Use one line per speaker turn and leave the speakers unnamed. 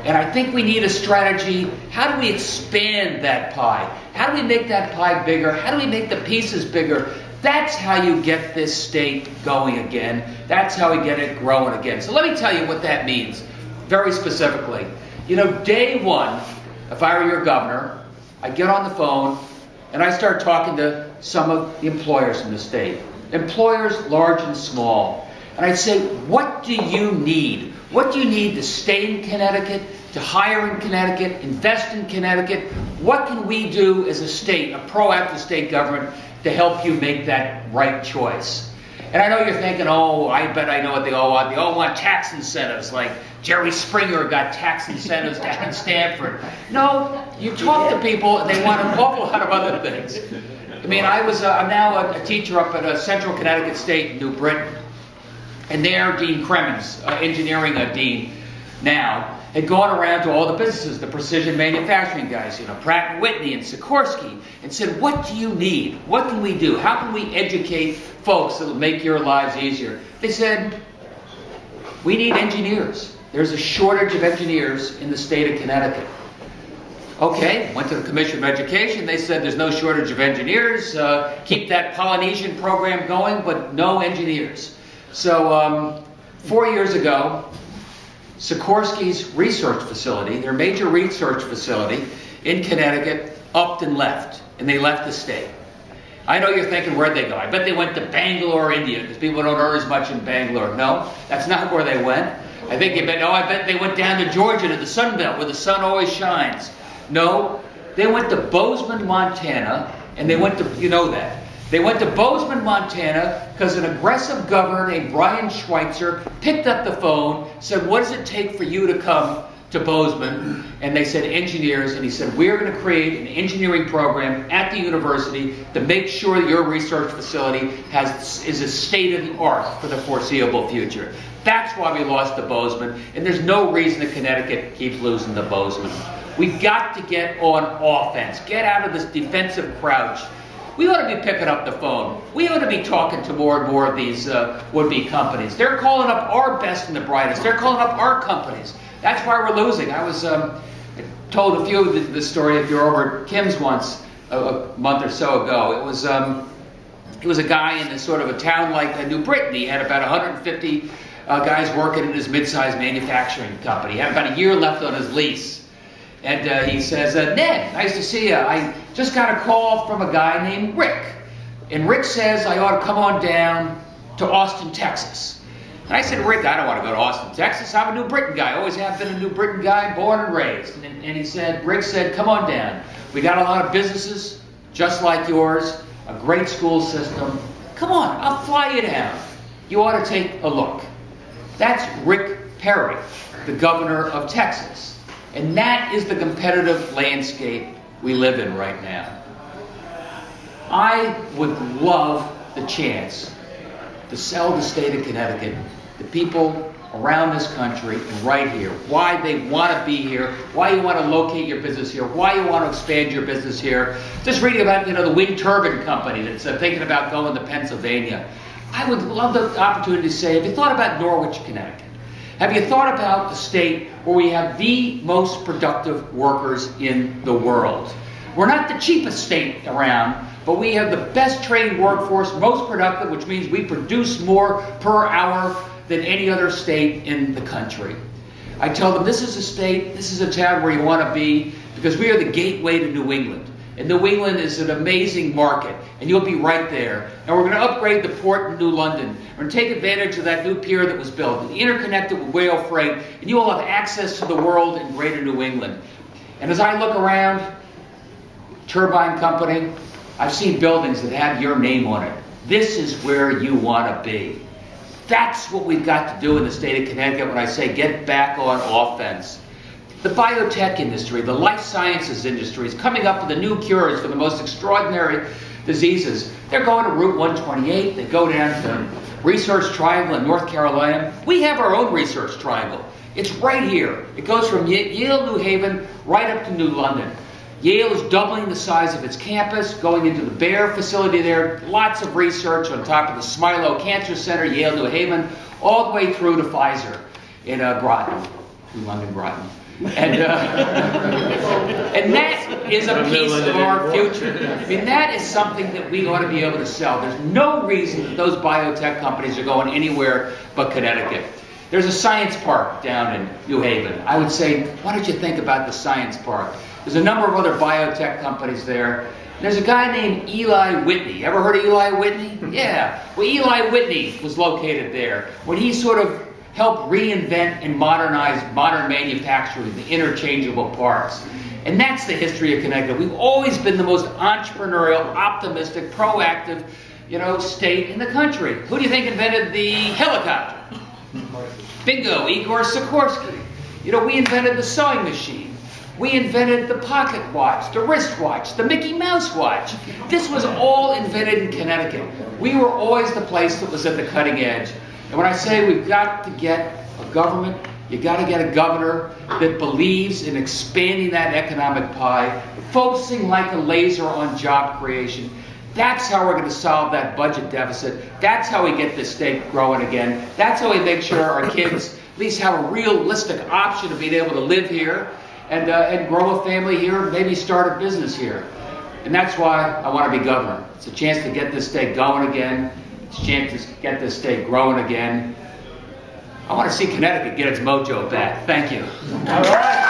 And I think we need a strategy. How do we expand that pie? How do we make that pie bigger? How do we make the pieces bigger? That's how you get this state going again. That's how we get it growing again. So let me tell you what that means very specifically. You know, day one, if I were your governor, I'd get on the phone and I start talking to some of the employers in the state. Employers large and small. And I'd say, what do you need? What do you need to stay in Connecticut, to hire in Connecticut, invest in Connecticut? What can we do as a state, a proactive state government, to help you make that right choice? And I know you're thinking, oh, I bet I know what they all want. They all want tax incentives, like Jerry Springer got tax incentives down in Stanford. No, you talk to people and they want an awful lot of other things. I mean, I'm now a teacher up at Central Connecticut State in New Britain. And there, Dean Cremens, engineering dean now, had gone around to all the businesses, the precision manufacturing guys, you know, Pratt & Whitney and Sikorsky, and said, what do you need? What can we do? How can we educate folks that will make your lives easier? They said, we need engineers. There's a shortage of engineers in the state of Connecticut. Okay, went to the Commission of Education. They said there's no shortage of engineers. Keep that Polynesian program going, but no engineers. So 4 years ago, Sikorsky's research facility, their major research facility in Connecticut, upped and left. And they left the state. I know you're thinking, where'd they go? I bet they went to Bangalore, India, because people don't earn as much in Bangalore. No, that's not where they went. I bet they went down to Georgia, to the Sun Belt, where the sun always shines. No, they went to Bozeman, Montana, and they went to, you know that. They went to Bozeman, Montana, because an aggressive governor named Brian Schweitzer picked up the phone, said, what does it take for you to come to Bozeman? And they said, engineers. And he said, we're going to create an engineering program at the university to make sure that your research facility is a state-of-the-art for the foreseeable future. That's why we lost to Bozeman, and there's no reason that Connecticut keeps losing to Bozeman. We've got to get on offense. Get out of this defensive crouch. We ought to be picking up the phone. We ought to be talking to more and more of these would-be companies. They're calling up our best and the brightest. They're calling up our companies. That's why we're losing. I told a few of this story if you're over at Kim's once a month or so ago. It was a guy in sort of a town like New Britain. He had about 150 guys working in his mid-sized manufacturing company. He had about a year left on his lease. And he says, Ned, nice to see you. I just got a call from a guy named Rick. And Rick says I ought to come on down to Austin, Texas. And I said, Rick, I don't want to go to Austin, Texas. I'm a New Britain guy. I always have been a New Britain guy, born and raised. And Rick said, come on down. We got a lot of businesses just like yours, a great school system. Come on, I'll fly you down. You ought to take a look. That's Rick Perry, the governor of Texas. And that is the competitive landscape we live in right now. I would love the chance to sell the state of Connecticut to people around this country and right here, why they want to be here, why you want to locate your business here, why you want to expand your business here. Just reading about, the wind turbine company that's thinking about going to Pennsylvania. I would love the opportunity to say, have you thought about Norwich, Connecticut? Have you thought about a state where we have the most productive workers in the world? We're not the cheapest state around, but we have the best trained workforce, most productive, which means we produce more per hour than any other state in the country. I tell them this is a state, this is a town where you want to be, because we are the gateway to New England. And New England is an amazing market, and you'll be right there. And we're going to upgrade the port in New London. We're going to take advantage of that new pier that was built, and interconnect it with whale freight, and you will have access to the world in greater New England. And as I look around, turbine company, I've seen buildings that have your name on it. This is where you want to be. That's what we've got to do in the state of Connecticut when I say get back on offense. The biotech industry, the life sciences industry is coming up with the new cures for the most extraordinary diseases. They're going to Route 128. They go down to Research Triangle in North Carolina. We have our own Research Triangle. It's right here. It goes from Yale, New Haven, right up to New London. Yale is doubling the size of its campus, going into the Bayer facility there. Lots of research on top of the Smilow Cancer Center, Yale, New Haven, all the way through to Pfizer in Groton. through London, Brighton. And, and that is a piece of our future. I mean, that is something that we ought to be able to sell. There's no reason that those biotech companies are going anywhere but Connecticut. There's a science park down in New Haven. I would say, why don't you think about the science park? There's a number of other biotech companies there. There's a guy named Eli Whitney. Ever heard of Eli Whitney? Yeah. Well, Eli Whitney was located there when he sort of helped reinvent and modernize modern manufacturing, the interchangeable parts. And that's the history of Connecticut. We've always been the most entrepreneurial, optimistic, proactive, state in the country. Who do you think invented the helicopter? Bingo, Igor Sikorsky. We invented the sewing machine. We invented the pocket watch, the wristwatch, the Mickey Mouse watch. This was all invented in Connecticut. We were always the place that was at the cutting edge. And when I say we've got to get a government, you got to get a governor that believes in expanding that economic pie, focusing like a laser on job creation. That's how we're going to solve that budget deficit. That's how we get this state growing again. That's how we make sure our kids at least have a realistic option of being able to live here and grow a family here, maybe start a business here. And that's why I want to be governor. It's a chance to get this state going again. It's a chance to get this state growing again. I want to see Connecticut get its mojo back. Thank you.
All right.